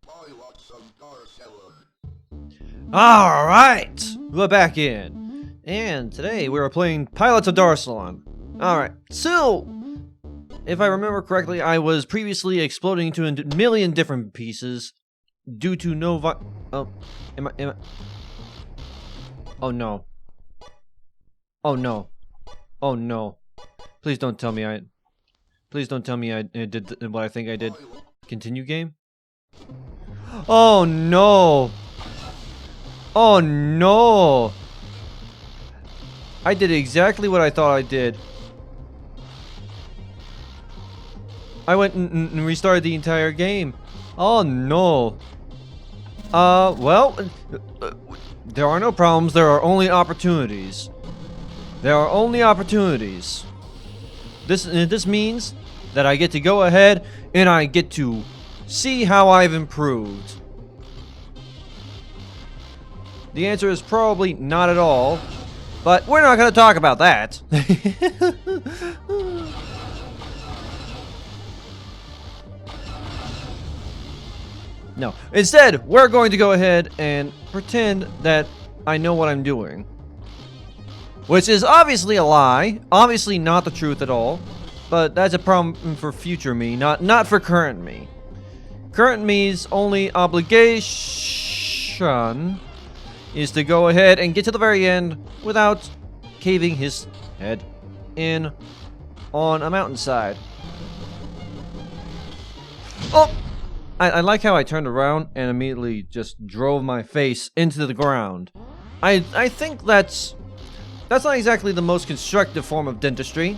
Pilots of Darsalon. Alright, we're back in. And today we are playing Pilots of Darsalon. Alright, so, if I remember correctly, I was previously exploding into a million different pieces due to no oh, am I... Oh no. Oh no. Oh no. Please don't tell me I did what I think I did. Continue game? Oh no! Oh no! I did exactly what I thought I did. I went and restarted the entire game. Oh no. Well, there are no problems, there are only opportunities. There are only opportunities. This means that I get to go ahead and I get to see how I've improved. The answer is probably not at all, but we're not going to talk about that. No. Instead, we're going to go ahead and pretend that I know what I'm doing. Which is obviously a lie, obviously not the truth at all, but that's a problem for future me, not for current me. Current me's only obligation is to go ahead and get to the very end without caving his head in on a mountainside. Oh! I like how I turned around and immediately just drove my face into the ground. I think that's not exactly the most constructive form of dentistry.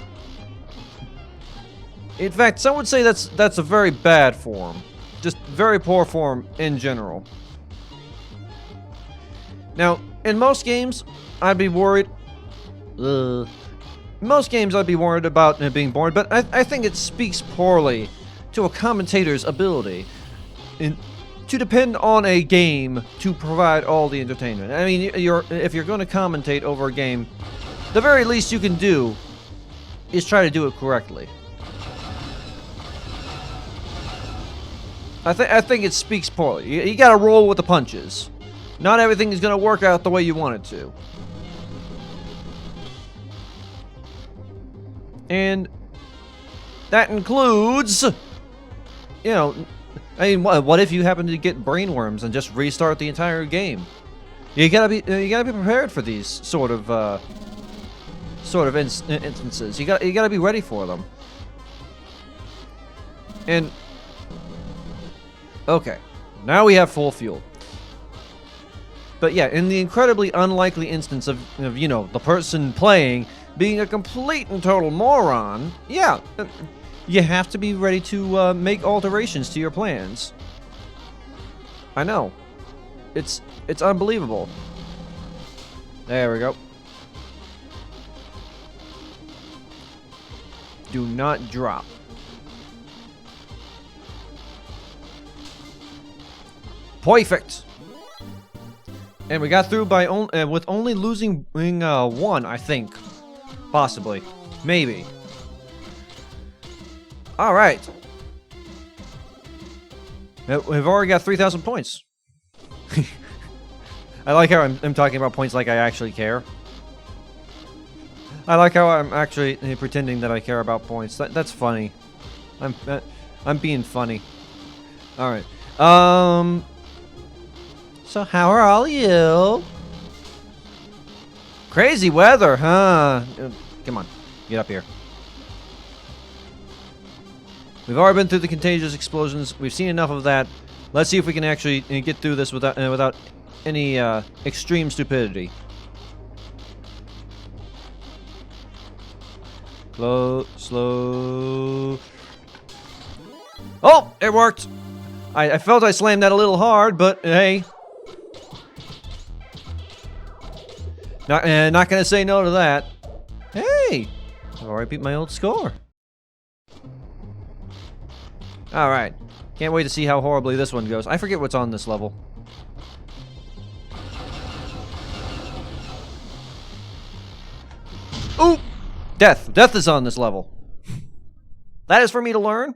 In fact, some would say that's a very bad form. Just very poor form in general. Now, in most games, I'd be worried... most games I'd be worried about being bored, but I think it speaks poorly to a commentator's ability to depend on a game to provide all the entertainment. I mean, if you're going to commentate over a game, the very least you can do is try to do it correctly. I think it speaks poorly. You gotta roll with the punches. Not everything is gonna work out the way you want it to. And that includes, you know, I mean, what if you happen to get brainworms and just restart the entire game? You gotta be prepared for these sort of instances. You gotta be ready for them. And okay, now we have full fuel. But yeah, in the incredibly unlikely instance of you know, the person playing being a complete and total moron, yeah, you have to be ready to make alterations to your plans. I know. It's unbelievable. There we go. Do not drop. Perfect. And we got through by with only losing one, I think. Possibly. Maybe. Alright. We've already got 3,000 points. I like how I'm talking about points like I actually care. I like how I'm actually pretending that I care about points. That's funny. I'm being funny. Alright. So how are all you? Crazy weather, huh? Come on, get up here. We've already been through the contagious explosions. We've seen enough of that. Let's see if we can actually get through this without any extreme stupidity. Slow. Oh, it worked. I felt I slammed that a little hard, but hey. Not gonna say no to that. Hey! I've already beat my old score. Alright. Can't wait to see how horribly this one goes. I forget what's on this level. Ooh! Death. Death is on this level. That is for me to learn.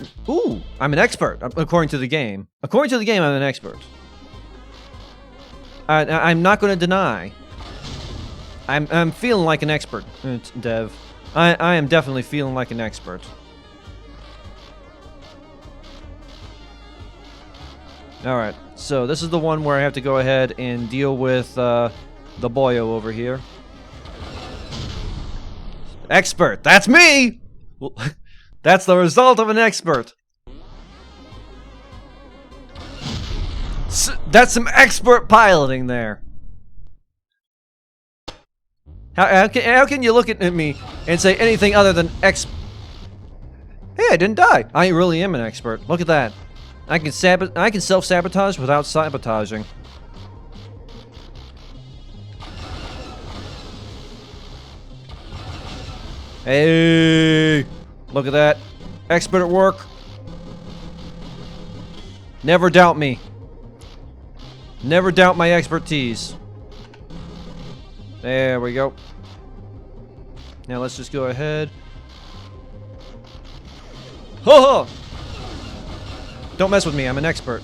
Ooh, I'm an expert, according to the game. According to the game, I'm an expert. I'm not going to deny. I'm feeling like an expert, Dev. I am definitely feeling like an expert. Alright, so this is the one where I have to go ahead and deal with the boyo over here. Expert! That's me! That's the result of an expert. That's some expert piloting there. How can you look at me and say anything other than Hey, I didn't die. I really am an expert. Look at that. I can self-sabotage without sabotaging. Hey, look at that. Expert at work. Never doubt me. Never doubt my expertise. There we go. Now let's just go ahead. Ho ho! Don't mess with me, I'm an expert.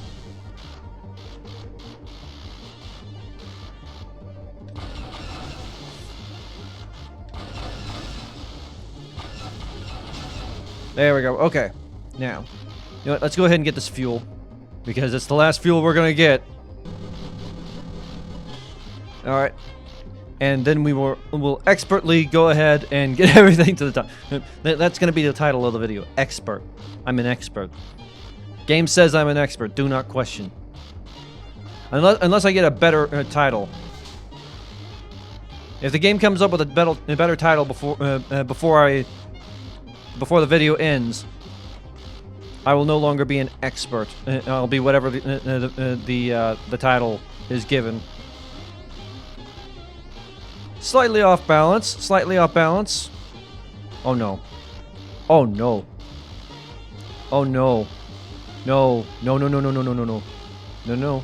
There we go. Okay. Now, you know what? Let's go ahead and get this fuel. Because it's the last fuel we're gonna get. Alright. And then we'll expertly go ahead and get everything to the top. That's gonna be the title of the video. Expert. I'm an expert. Game says I'm an expert. Do not question. Unless I get a better title. If the game comes up with a better title before the video ends, I will no longer be an expert. I'll be whatever the title is given. Slightly off balance. Slightly off balance. Oh no. Oh no. Oh no. No. No, no, no, no, no, no, no, no. No,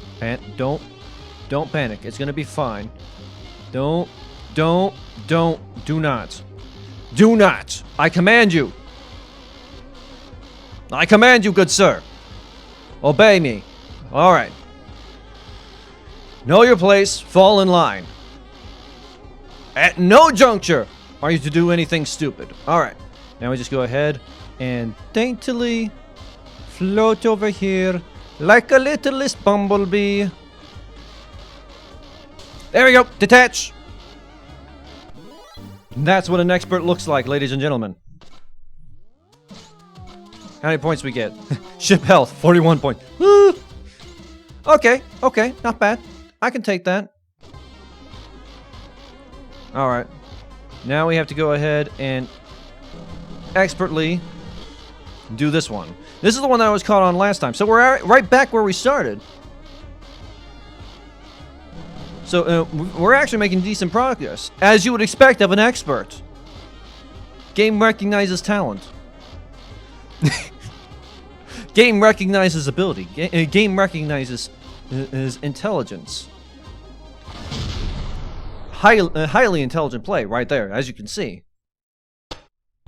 no. Don't panic. It's gonna be fine. Do not. Do not. I command you. I command you, good sir. Obey me. Alright. Know your place. Fall in line. At no juncture are you to do anything stupid. Alright. Now we just go ahead and daintily float over here like a littlest bumblebee. There we go. Detach. That's what an expert looks like, ladies and gentlemen. How many points we get? Ship health, 41 points. Woo! Okay, okay, not bad. I can take that. Alright. Now we have to go ahead and expertly do this one. This is the one that I was caught on last time. So we're right back where we started. So we're actually making decent progress, as you would expect of an expert. Game recognizes talent. Game recognizes ability. Game recognizes his intelligence. Highly intelligent play right there, as you can see.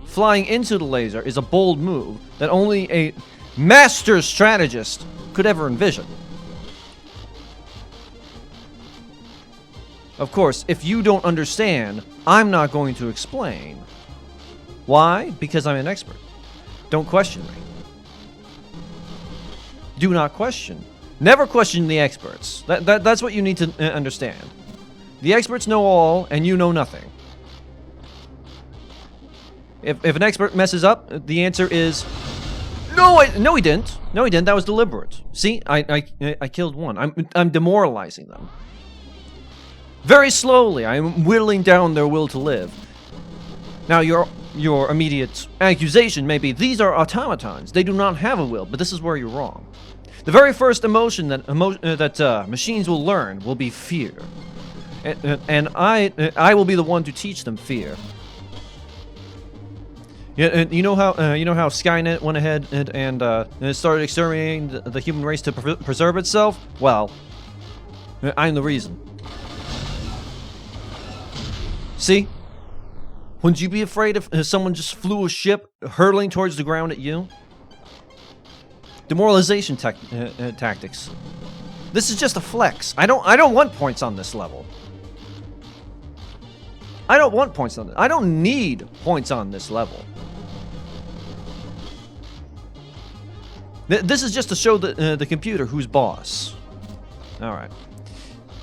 Flying into the laser is a bold move that only a master strategist could ever envision. Of course, if you don't understand, I'm not going to explain. Why? Because I'm an expert. Don't question me. Do not question. Never question the experts. That's what you need to understand. The experts know all, and you know nothing. If an expert messes up, the answer is no. No, he didn't. No, he didn't. That was deliberate. See, I killed one. I'm demoralizing them. Very slowly, I'm whittling down their will to live. Now, your immediate accusation may be these are automatons. They do not have a will, but this is where you're wrong. The very first emotion that machines will learn will be fear, and I will be the one to teach them fear. Yeah, you know how Skynet went ahead and started exterminating the human race to preserve itself? Well, I'm the reason. See? Wouldn't you be afraid if someone just flew a ship hurtling towards the ground at you? demoralization tactics. This is just a flex. I don't want points on this level. I don't want points on this. I don't need points on this level. This is just to show the computer who's boss. Alright.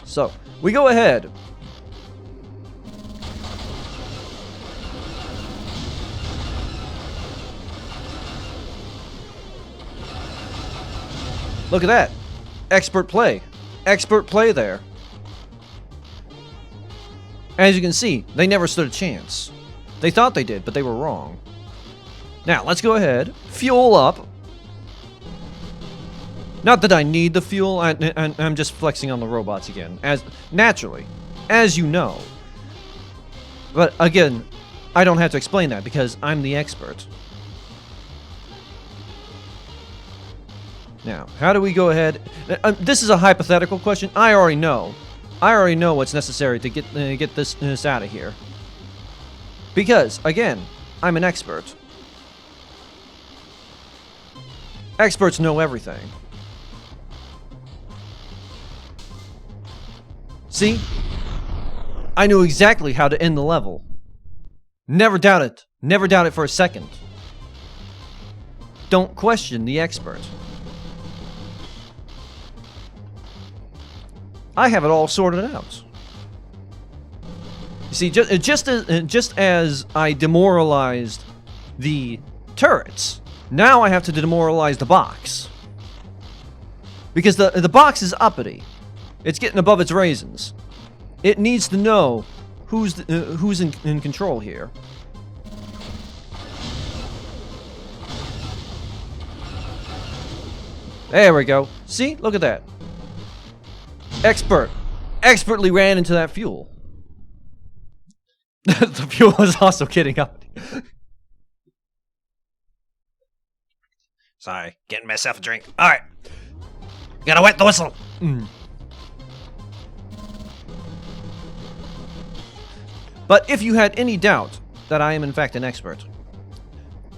So, we go ahead. Look at that. Expert play. Expert play there. As you can see, they never stood a chance. They thought they did, but they were wrong. Now, let's go ahead. Fuel up. Not that I need the fuel, I'm just flexing on the robots again. Naturally, as you know. But again, I don't have to explain that because I'm the expert. Now, how do we go ahead? This is a hypothetical question. I already know. I already know what's necessary to get this out of here. Because, again, I'm an expert. Experts know everything. See? I knew exactly how to end the level. Never doubt it. Never doubt it for a second. Don't question the expert. I have it all sorted out. You see, just as I demoralized the turrets, now I have to demoralize the box. Because the box is uppity. It's getting above its raisins. It needs to know who's in control here. There we go. See? Look at that. Expertly ran into that fuel. The fuel is also getting up. Sorry, getting myself a drink. Alright. Gotta wet the whistle. But if you had any doubt that I am in fact an expert,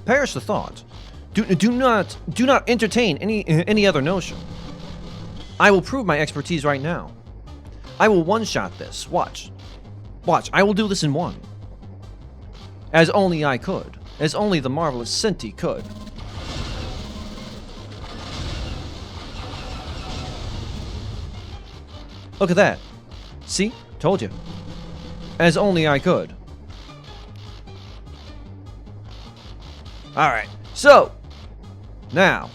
perish the thought. Do not entertain any other notion. I will prove my expertise right now. I will one-shot this. Watch. Watch. I will do this in one. As only I could. As only the marvelous Senti could. Look at that. See? Told you. As only I could. Alright. So. Now.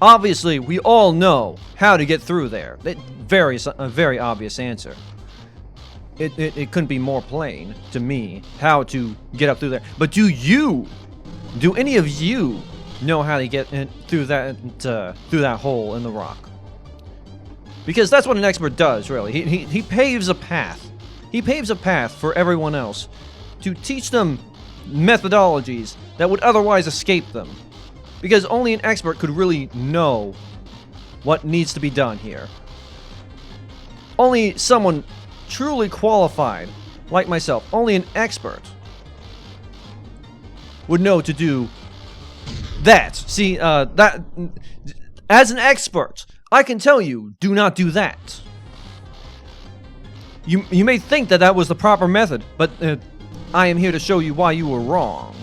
Obviously, we all know how to get through there. A very obvious answer. It couldn't be more plain to me how to get up through there. But do any of you know how to get through that hole in the rock? Because that's what an expert does, really. He paves a path. He paves a path for everyone else to teach them methodologies that would otherwise escape them. Because only an expert could really know what needs to be done here. Only someone truly qualified, like myself, only an expert, would know to do that. See, that as an expert, I can tell you, do not do that. You may think that was the proper method, but I am here to show you why you were wrong.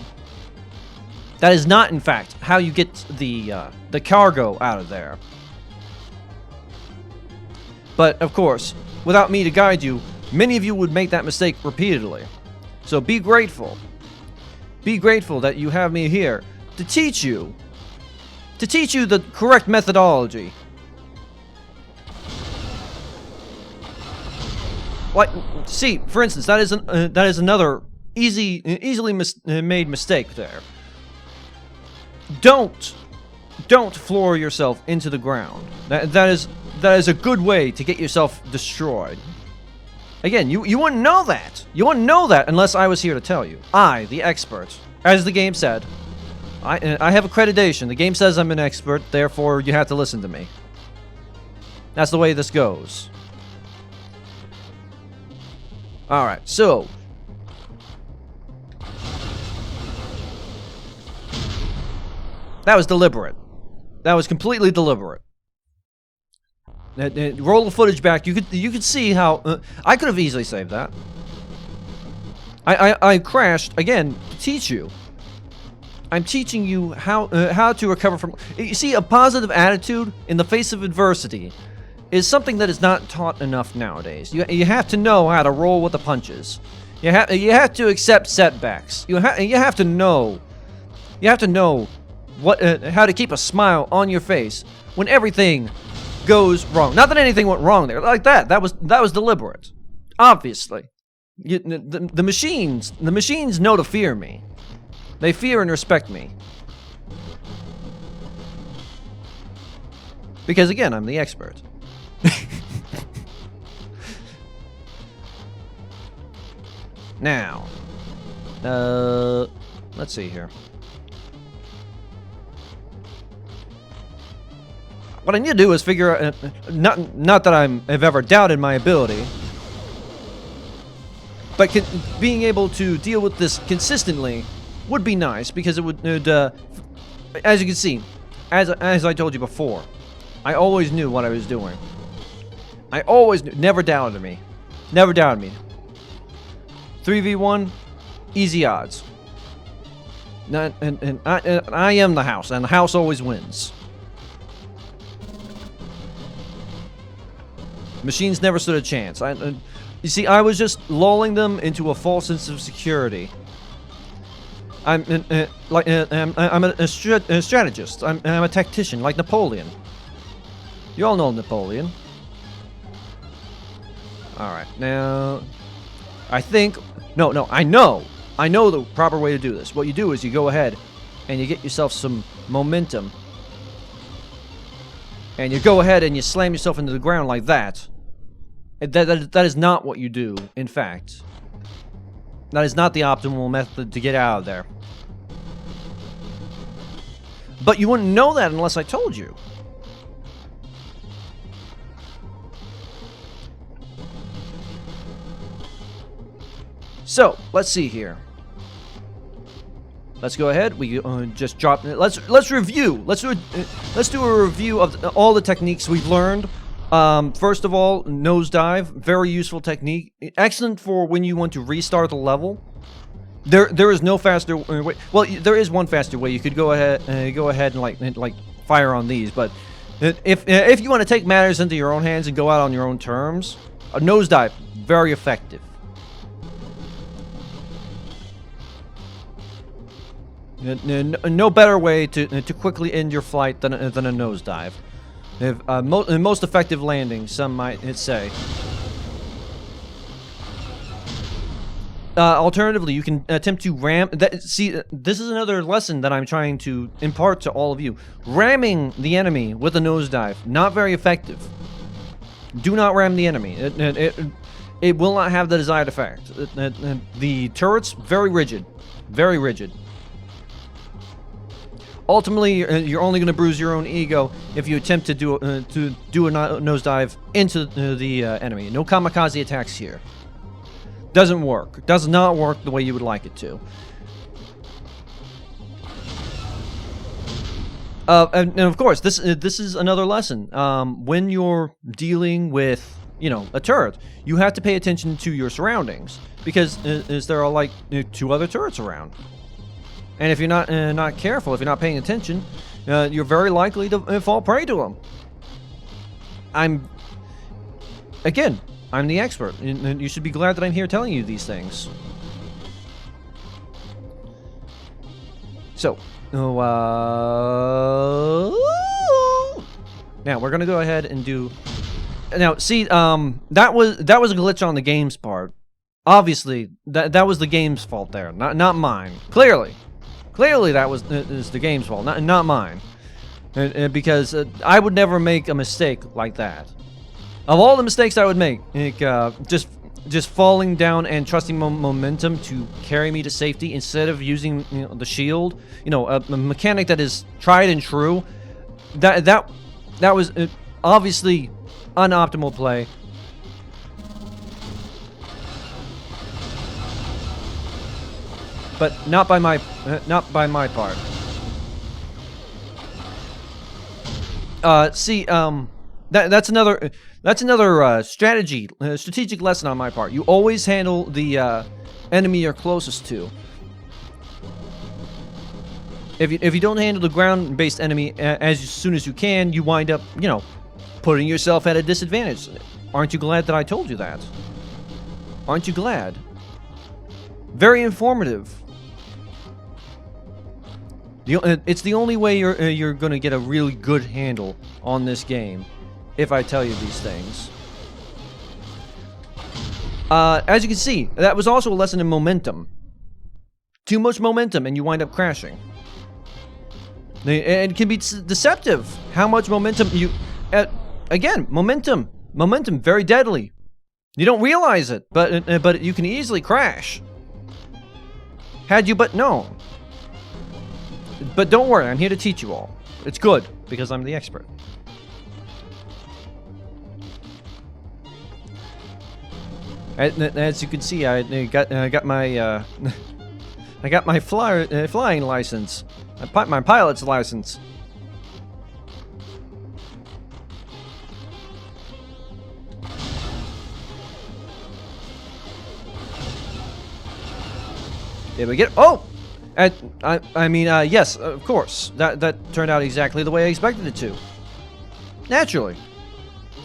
That is not, in fact, how you get the cargo out of there. But, of course, without me to guide you, many of you would make that mistake repeatedly. So be grateful. Be grateful that you have me here to teach you. To teach you the correct methodology. Like, see, for instance, that is another easily made mistake there. Don't floor yourself into the ground. That is a good way to get yourself destroyed. Again, you wouldn't know that. You wouldn't know that unless I was here to tell you. I, the expert, as the game said, I have accreditation. The game says I'm an expert, therefore you have to listen to me. That's the way this goes. Alright, so that was deliberate. That was completely deliberate. Roll the footage back. You could see how I could have easily saved that. I crashed again to teach you. I'm teaching you how to recover from. You see, a positive attitude in the face of adversity is something that is not taught enough nowadays. You have to know how to roll with the punches. You have to accept setbacks. You have to know. You have to know what how to keep a smile on your face when everything goes wrong. Not that anything went wrong there like that. That was deliberate. Obviously, the machines know to fear me. They fear and respect me. Because again, I'm the expert. Now, let's see here. What I need to do is figure out, not that I've ever doubted my ability, but being able to deal with this consistently would be nice, because it would, as you can see, as I told you before, I always knew what I was doing. I always knew, never doubted me. Never doubted me. 3v1, easy odds. And I am the house, and the house always wins. Machines never stood a chance. You see, I was just lulling them into a false sense of security. I'm a strategist. I'm a tactician, like Napoleon. You all know Napoleon. Alright, now... I think... No, I know the proper way to do this. What you do is you go ahead and you get yourself some momentum. And you go ahead and you slam yourself into the ground like that. That is not what you do, in fact. That is not the optimal method to get out of there. But you wouldn't know that unless I told you. So, let's see here. Let's go ahead. We just drop. Let's review. Let's do a review of all the techniques we've learned. First of all, nosedive, very useful technique, excellent for when you want to restart the level. There is no faster way. Well, there is one faster way. You could go ahead and like fire on these, but if you want to take matters into your own hands and go out on your own terms, a nosedive, very effective. No better way to quickly end your flight than a nosedive. Most effective landing, some might say. Alternatively, you can attempt to ram. See, this is another lesson that I'm trying to impart to all of you. Ramming the enemy with a nosedive, not very effective. Do not ram the enemy. It will not have the desired effect. The turret's very rigid. Very rigid. Ultimately, you're only going to bruise your own ego if you attempt to do a nosedive into the enemy. No kamikaze attacks here. Doesn't work. Does not work the way you would like it to. And of course, this is another lesson. When you're dealing with, a turret, you have to pay attention to your surroundings, because there are like 2 other turrets around. And if you're not careful, if you're not paying attention, you're very likely to fall prey to them. I'm the expert, and you should be glad that I'm here telling you these things. So, now we're gonna go ahead and do. Now, see, that was a glitch on the game's part. Obviously, that was the game's fault there, not mine. Clearly, that is the game's fault, not mine. Because I would never make a mistake like that. Of all the mistakes I would make, just falling down and trusting momentum to carry me to safety instead of using the shield, a mechanic that is tried and true. That was obviously unoptimal play. But not by my part. That's another strategic lesson on my part. You always handle the enemy you're closest to. If you don't handle the ground-based enemy as soon as you can, you wind up, you know, putting yourself at a disadvantage. Aren't you glad that I told you that? Aren't you glad? Very informative. It's the only way you're gonna get a really good handle on this game, if I tell you these things. As you can see, that was also a lesson in momentum. Too much momentum and you wind up crashing. And it can be deceptive how much momentum you... again, momentum, very deadly. You don't realize it, but you can easily crash. Had you but known. But don't worry, I'm here to teach you all. It's good, because I'm the expert. As you can see, I got my I got my flying license. My pilot's license. Did we get? Oh, I mean, yes, of course. That turned out exactly the way I expected it to. Naturally,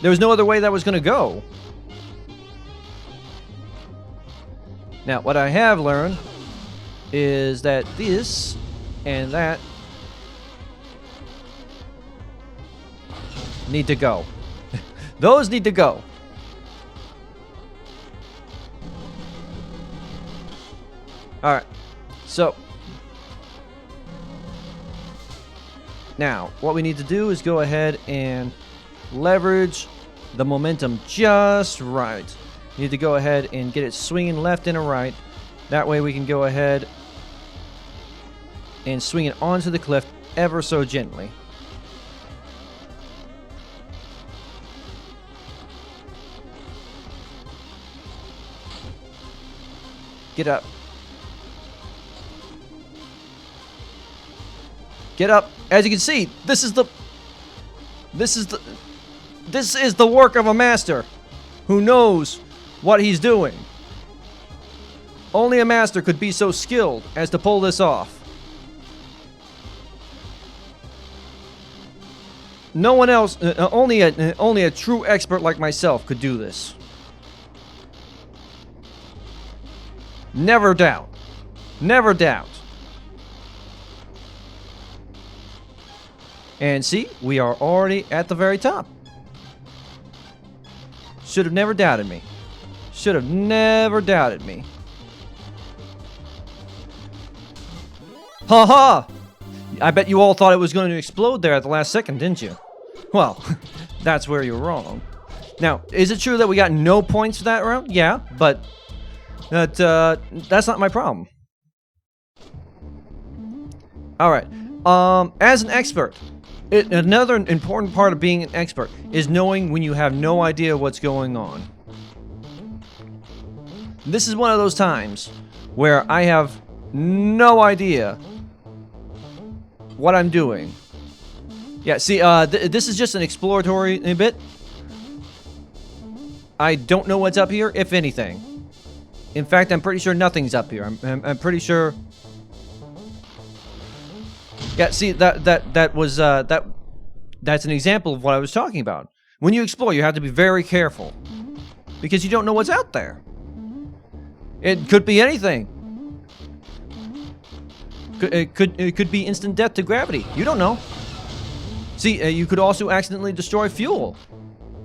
there was no other way that was going to go. Now, what I have learned is that this and that need to go. Those need to go. Alright, so now what we need to do is go ahead and leverage the momentum just right. You need to go ahead and get it swinging left and right. That way we can go ahead and swing it onto the cliff ever so gently. Get up. Get up. As you can see, this is the work of a master who knows what he's doing. Only a master could be so skilled as to pull this off. No one else, only a true expert like myself could do this. Never doubt. Never doubt. And see, we are already at the very top. Should have never doubted me. Should have never doubted me. Ha ha! I bet you all thought it was going to explode there at the last second, didn't you? Well, that's where you're wrong. Now, is it true that we got no points for that round? Yeah, but that's not my problem. Alright, as an expert, another important part of being an expert is knowing when you have no idea what's going on. This is one of those times where I have no idea what I'm doing. Yeah, see, this is just an exploratory bit. I don't know what's up here, if anything. In fact, I'm pretty sure nothing's up here. I'm pretty sure. Yeah, see, that's an example of what I was talking about. When you explore, you have to be very careful because you don't know what's out there. It could be anything. It could be instant death to gravity. You don't know. See, you could also accidentally destroy fuel.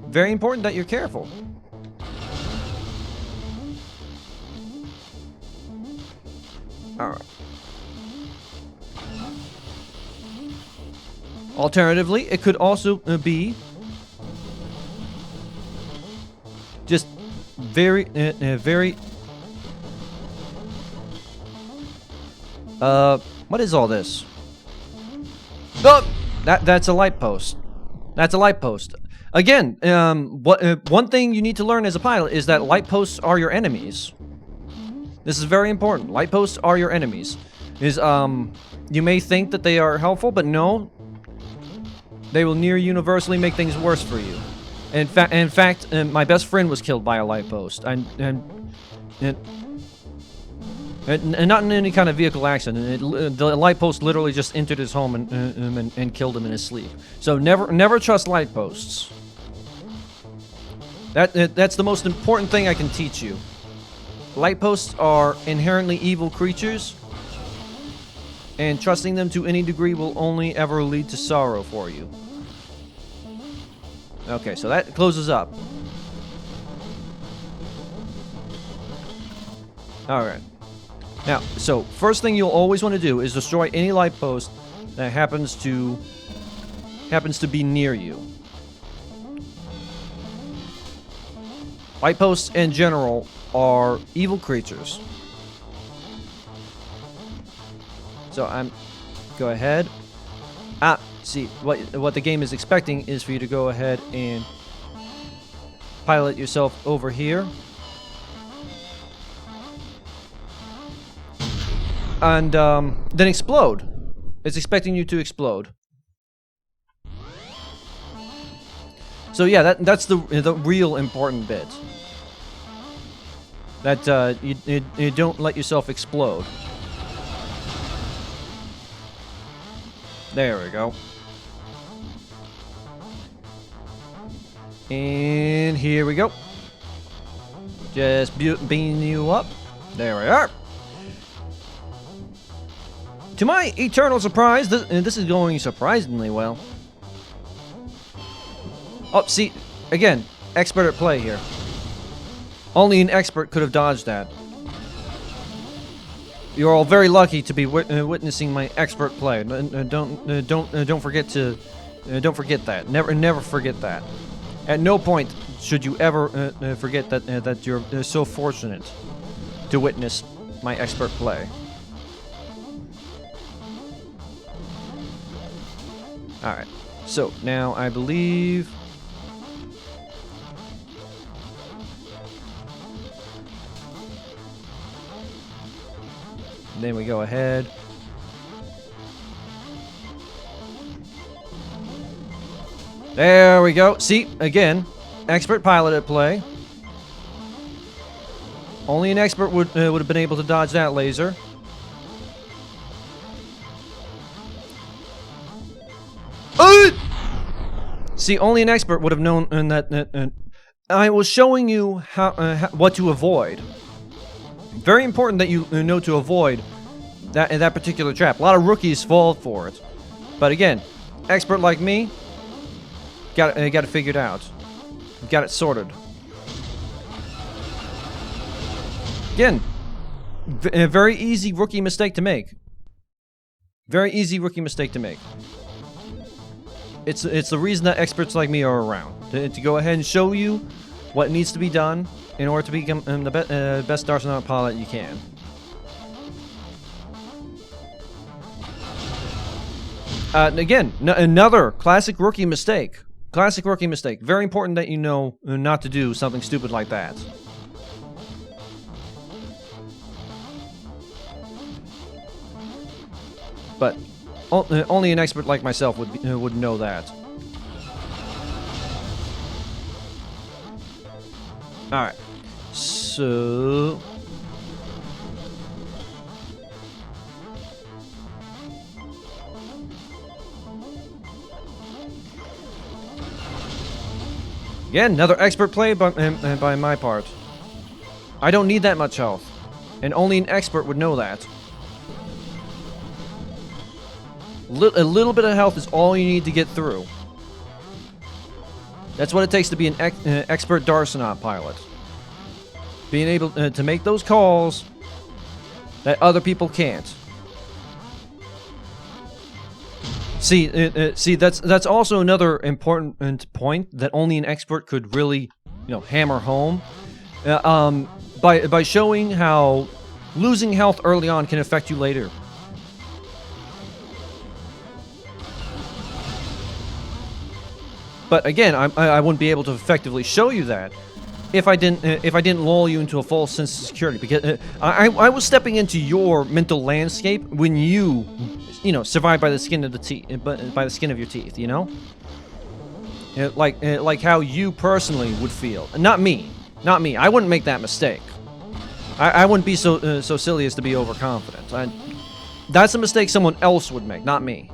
Very important that you're careful. Alright. Alternatively, it could also be just very what is all this? Oh, that's a light post. That's a light post. Again, one thing you need to learn as a pilot is that light posts are your enemies. This is very important. Light posts are your enemies. You may think that they are helpful, but no. They will near universally make things worse for you. In fact, my best friend was killed by a light post. And not in any kind of vehicle accident. The light post literally just entered his home and killed him in his sleep. So never trust light posts. That's the most important thing I can teach you. Light posts are inherently evil creatures, and trusting them to any degree will only ever lead to sorrow for you. Okay, so that closes up. Alright. Now, so, first thing you'll always want to do is destroy any light post that happens to be near you. Light posts in general are evil creatures. So go ahead. See, what the game is expecting is for you to go ahead and pilot yourself over here. And then explode. It's expecting you to explode. So yeah, that's the real important bit. That you don't let yourself explode. There we go. And here we go. Just beam you up. There we are. To my eternal surprise, this is going surprisingly well. Oh, see, again, expert at play here. Only an expert could have dodged that. You're all very lucky to be witnessing my expert play. Don't forget that. Never forget that. At no point should you ever forget that you're so fortunate to witness my expert play. All right. So now I believe. Then we go ahead. There we go. See, again, expert pilot at play. Only an expert would have been able to dodge that laser. See, only an expert would have known that. I was showing you what to avoid. Very important that you know to avoid that particular trap. A lot of rookies fall for it, but again, expert like me, got it figured out, got it sorted. Again, a very easy rookie mistake to make. Very easy rookie mistake to make. It's the reason that experts like me are around, to go ahead and show you what needs to be done in order to become the best Darsalon pilot you can. Again, another classic rookie mistake. Classic rookie mistake. Very important that you know not to do something stupid like that. But only an expert like myself would know that. Alright. So... Again, another expert play by my part. I don't need that much health. And only an expert would know that. A little bit of health is all you need to get through. That's what it takes to be an expert Darsalon pilot. Being able to make those calls that other people can't. See, that's also another important point that only an expert could really, hammer home. By showing how losing health early on can affect you later. But again, I wouldn't be able to effectively show you that if I didn't lull you into a false sense of security, because I was stepping into your mental landscape when you survived by the skin of the teeth, by the skin of your teeth, Like how you personally would feel. Not me. Not me. I wouldn't make that mistake. I wouldn't be so silly as to be overconfident. That's a mistake someone else would make, not me.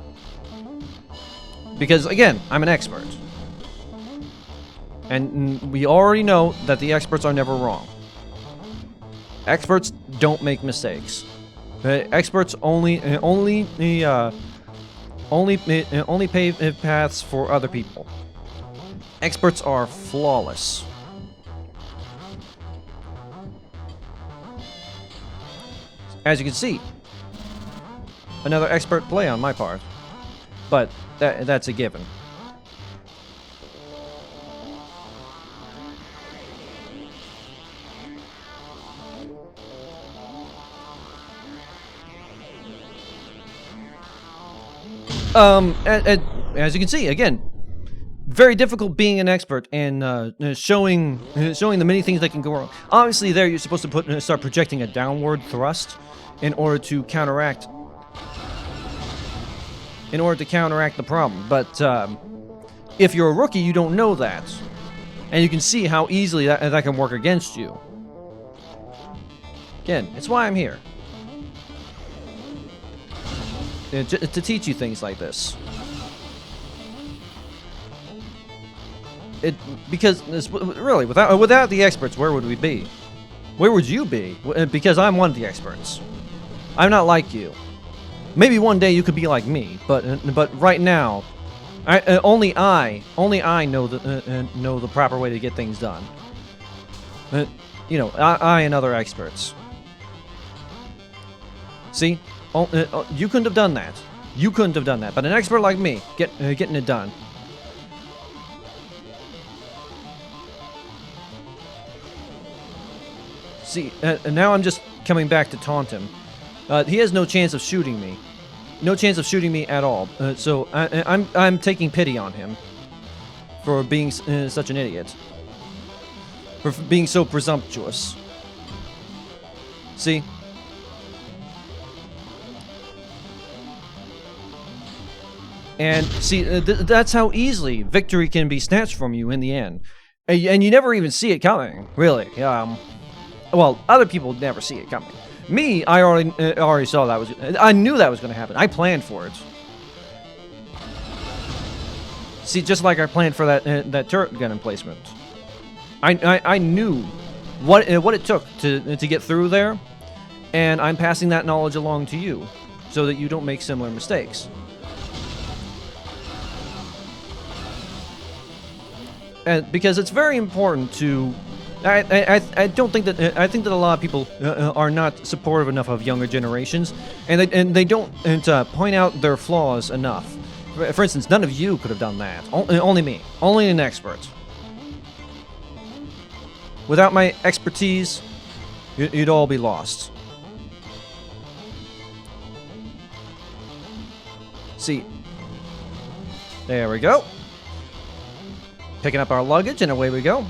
Because, again, I'm an expert. And we already know that the experts are never wrong. Experts don't make mistakes. Experts only pave paths for other people. Experts are flawless. As you can see, another expert play on my part, but that's a given. As you can see, again, very difficult being an expert and showing the many things that can go wrong. Obviously, there you're supposed to start projecting a downward thrust in order to counteract the problem. But if you're a rookie, you don't know that, and you can see how easily that can work against you. Again, it's why I'm here. To teach you things like this. Because really, without the experts, where would we be? Where would you be? Because I'm one of the experts. I'm not like you. Maybe one day you could be like me, but right now, only I know the proper way to get things done. You know, I and other experts. See, you couldn't have done that. You couldn't have done that, but an expert like me, getting it done. See, and now I'm just coming back to taunt him. He has no chance of shooting me. No chance of shooting me at all. So I'm taking pity on him for being such an idiot. For being so presumptuous. See? And see, that's how easily victory can be snatched from you in the end. And you never even see it coming, really. Well, other people never see it coming. Me, I already saw that was. I knew that was going to happen. I planned for it. See, just like I planned for that turret gun emplacement. I knew what it took to get through there, and I'm passing that knowledge along to you, so that you don't make similar mistakes. And because it's very important to. I don't think that I think that a lot of people are not supportive enough of younger generations, and they don't point out their flaws enough. For instance, none of you could have done that. Only me. Only an expert. Without my expertise, you'd all be lost. See. There we go. Picking up our luggage, and away we go.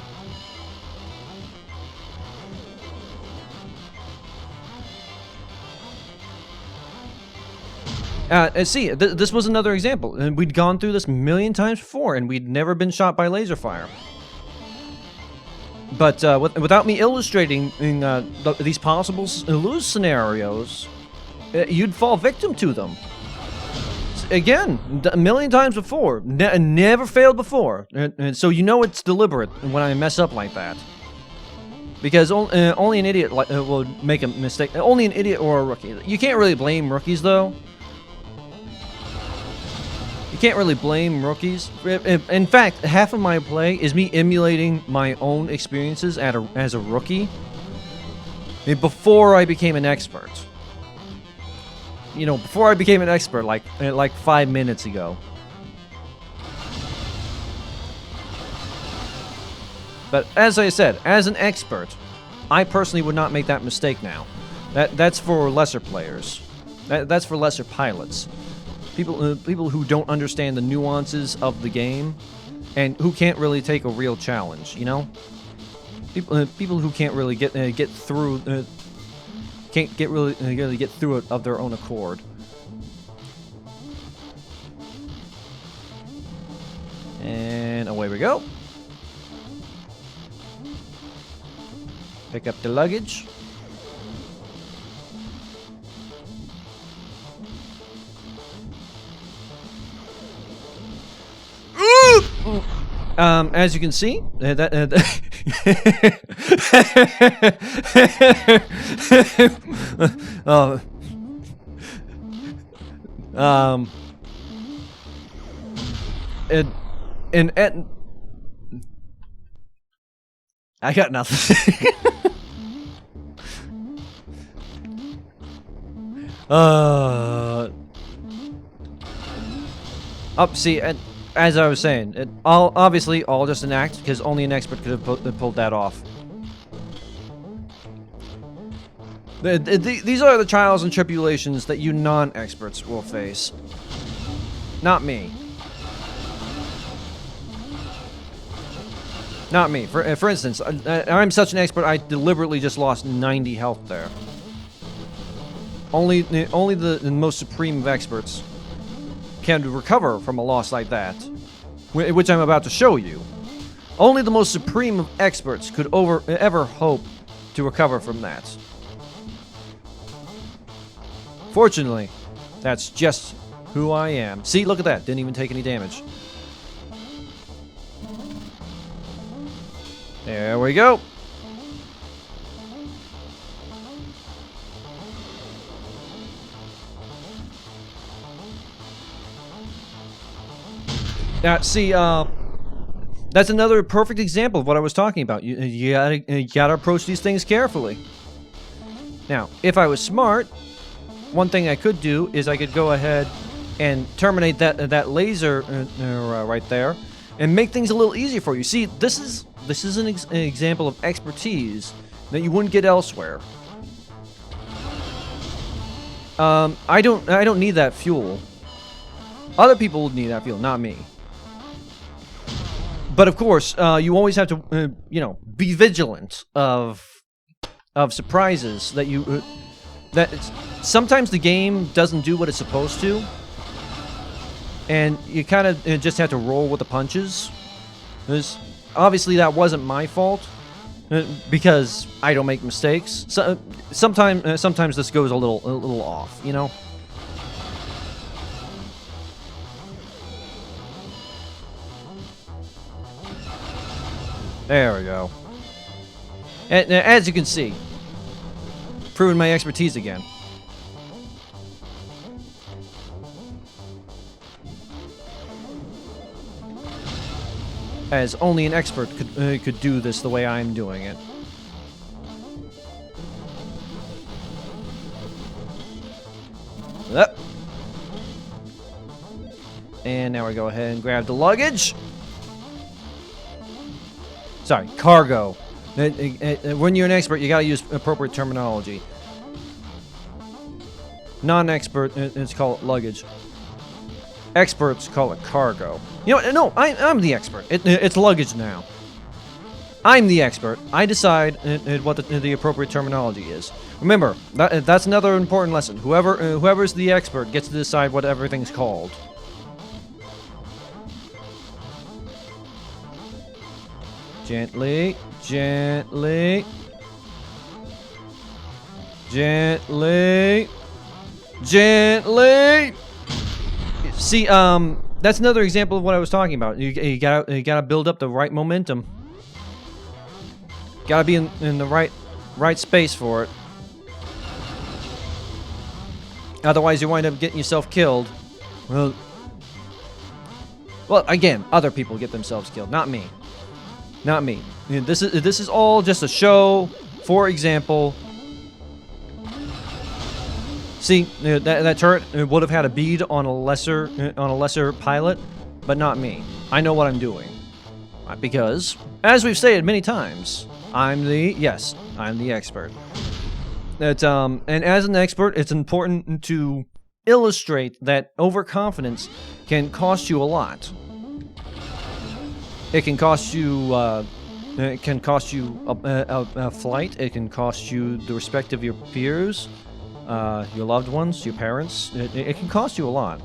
See, this was another example. And we'd gone through this a million times before, and we'd never been shot by laser fire. But without me illustrating these possible lose scenarios, you'd fall victim to them. Again, a million times before. Never failed before. And so you know it's deliberate when I mess up like that. Because only an idiot will make a mistake. Only an idiot or a rookie. You can't really blame rookies, though. You can't really blame rookies. In fact, half of my play is me emulating my own experiences as a rookie before I became an expert. You know, before I became an expert, like 5 minutes ago. But as I said, as an expert, I personally would not make that mistake now. That's for lesser players. That's for lesser pilots. People who don't understand the nuances of the game, and who can't really take a real challenge. You know, people who can't really get through. Can't really get through it of their own accord. And And away we go. Pick up the luggage. As you can see, I got nothing. See, as I was saying, obviously all just an act, because only an expert could have pulled that off. These are the trials and tribulations that you non-experts will face. Not me. Not me. For instance, I'm such an expert, I deliberately just lost 90 health there. Only the most supreme of experts can recover from a loss like that, which I'm about to show you. Only the most supreme of experts could ever hope to recover from that. Fortunately, that's just who I am. See, look at that. Didn't even take any damage. There we go. Now, see, that's another perfect example of what I was talking about. You gotta approach these things carefully. Now, if I was smart, one thing I could do is I could go ahead and terminate that laser right there, and make things a little easier for you. See, this is an example of expertise that you wouldn't get elsewhere. I don't need that fuel. Other people would need that fuel, not me. But of course, you always have to, be vigilant of surprises that you. Sometimes the game doesn't do what it's supposed to, and you kind of just have to roll with the punches. Obviously, that wasn't my fault because I don't make mistakes. So, sometimes this goes a little off, you know. There we go. And as you can see, proving my expertise again. As only an expert could do this the way I'm doing it. Up. And now we go ahead and grab the luggage. Sorry, cargo. When you're an expert, you gotta use appropriate terminology. Non-expert, it's called luggage. Experts call it cargo. You know, no, I'm the expert. It's luggage now. I'm the expert. I decide what the appropriate terminology is. Remember, that's another important lesson. Whoever's the expert gets to decide what everything's called. Gently, gently, gently, gently. See, that's another example of what I was talking about. You gotta build up the right momentum. Gotta be in the right space for it. Otherwise, you wind up getting yourself killed. Well, again, other people get themselves killed, not me. Not me. This is all just a show. For example, see that turret would have had a bead on a lesser pilot, but not me. I know what I'm doing because, as we've stated many times, I'm the expert. And as an expert, it's important to illustrate that overconfidence can cost you a lot. It can cost you. It can cost you a flight. It can cost you the respect of your peers, your loved ones, your parents. It can cost you a lot.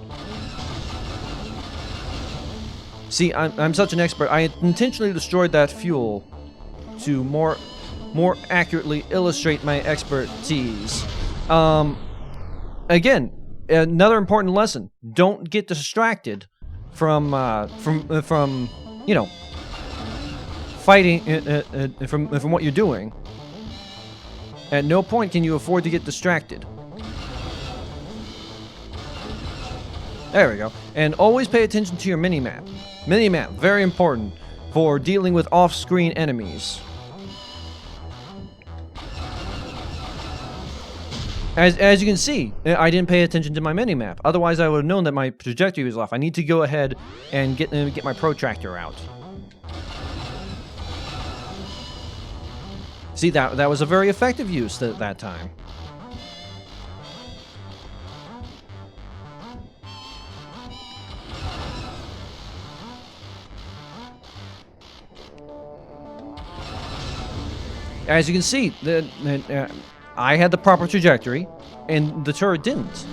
See, I'm such an expert. I intentionally destroyed that fuel to more accurately illustrate my expertise. Again, another important lesson: don't get distracted from you know, fighting from what you're doing. At no point can you afford to get distracted. There we go. And always pay attention to your mini-map. Mini-map, very important for dealing with off-screen enemies. As you can see, I didn't pay attention to my mini-map. Otherwise, I would have known that my trajectory was off. I need to go ahead and get my protractor out. See, that was a very effective use that time. As you can see, I had the proper trajectory, and the turret didn't.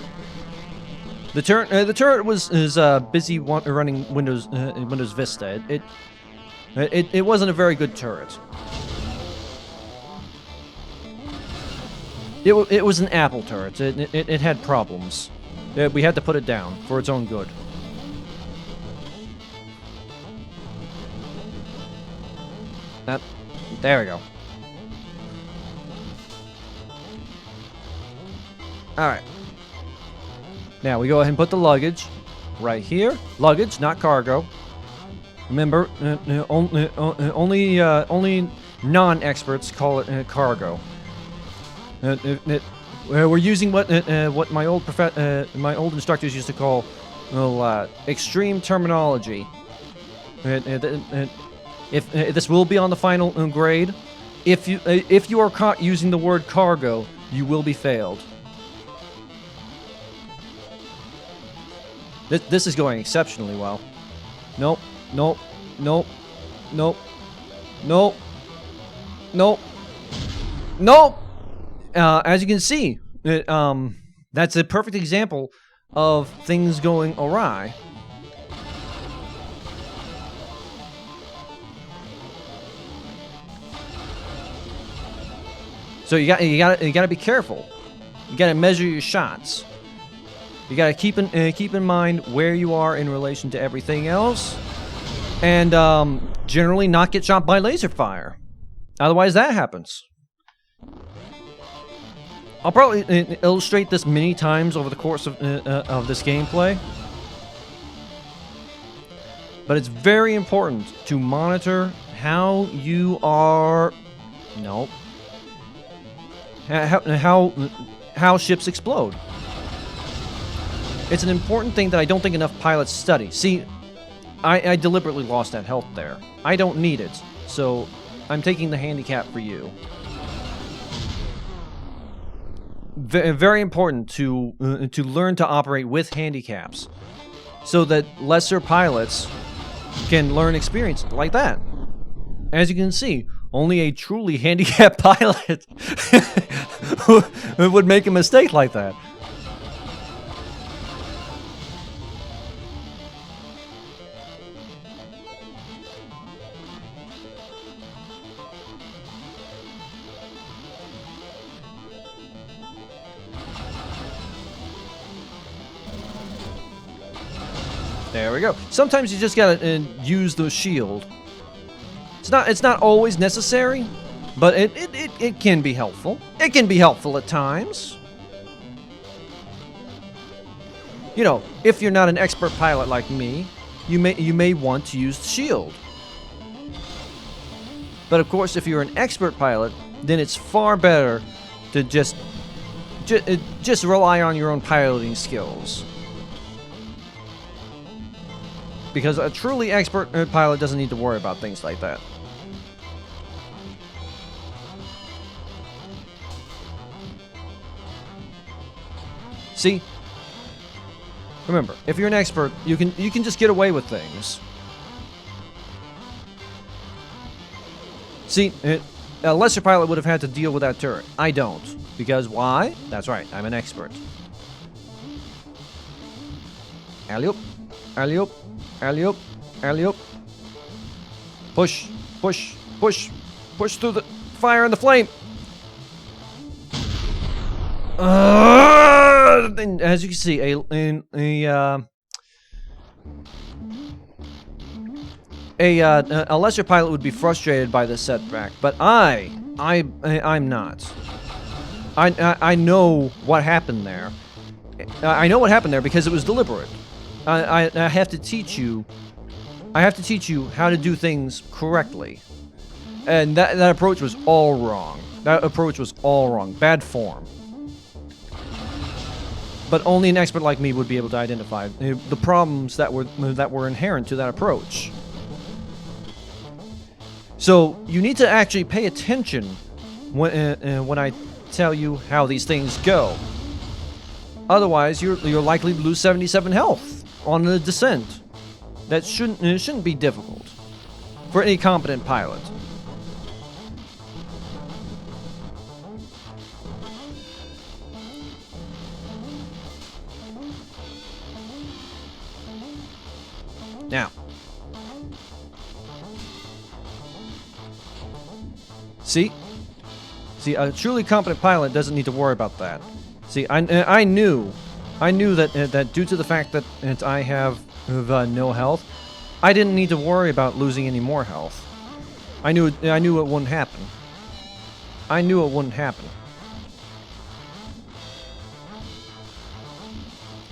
The turret was busy running Windows Vista. It wasn't a very good turret. It was an Apple turret. It had problems. We had to put it down for its own good. There we go. Alright. Now we go ahead and put the luggage right here. Luggage, not cargo. Remember, only non-experts call it cargo. We're using what my old instructors used to call, well, extreme terminology. If this will be on the final grade, if you are caught using the word cargo, you will be failed. This is going exceptionally well. Nope, nope, nope, nope, nope, nope, nope. As you can see, that's a perfect example of things going awry. So you gotta be careful. You gotta measure your shots. You gotta keep in mind where you are in relation to everything else, and generally not get shot by laser fire. Otherwise, that happens. I'll probably illustrate this many times over the course of this gameplay, but it's very important to monitor how you are. Nope. How ships explode. It's an important thing that I don't think enough pilots study. See, I deliberately lost that health there. I don't need it, so I'm taking the handicap for you. Very important to learn to operate with handicaps, so that lesser pilots can learn experience like that. As you can see, only a truly handicapped pilot would make a mistake like that. There we go. Sometimes you just gotta use the shield. It's not always necessary, but it can be helpful. It can be helpful at times. You know, if you're not an expert pilot like me, you may want to use the shield. But of course, if you're an expert pilot, then it's far better to just rely on your own piloting skills. Because a truly expert pilot doesn't need to worry about things like that. See? Remember, if you're an expert, you can just get away with things. See, a lesser pilot would have had to deal with that turret. I don't. Because why? That's right, I'm an expert. Alley-oop. Alley-oop. Alley-oop. Alley-oop. Push, push, push, push through the fire and the flame. And as you can see, a lesser pilot would be frustrated by this setback, but I'm not. I know what happened there. I know what happened there because it was deliberate. I have to teach you. I have to teach you how to do things correctly, and that approach was all wrong. That approach was all wrong. Bad form. But only an expert like me would be able to identify the problems that were inherent to that approach. So you need to actually pay attention when I tell you how these things go. Otherwise, you're likely to lose 77 health on the descent. That shouldn't be difficult for any competent pilot. Now, see, a truly competent pilot doesn't need to worry about that. See, I knew that due to the fact that I have no health, I didn't need to worry about losing any more health. I knew it wouldn't happen. I knew it wouldn't happen.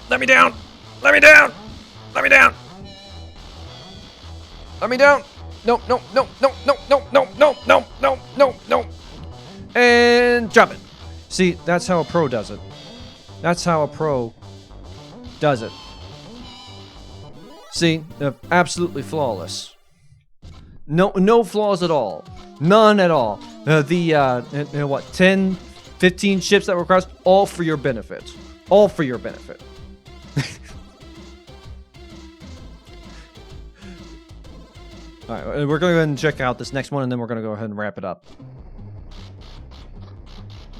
Let me down! Let me down! Let me down! Let me down! No, no, no, no, no, no, no, no, no, no, no, no. And jump it. See, that's how a pro does it. That's how a pro does it. See, absolutely flawless. No flaws at all. None at all. What, 10, 15 ships that were crossed, all for your benefit. All for your benefit. Alright, we're going to go ahead and check out this next one, and then we're going to go ahead and wrap it up.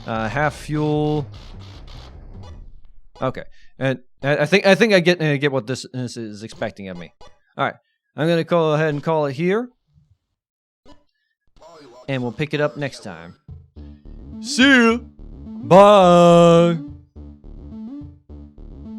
Half fuel. Okay, and I think I get what this is expecting of me. All right, I'm gonna go ahead and call it here, and we'll pick it up next time. See you. Bye.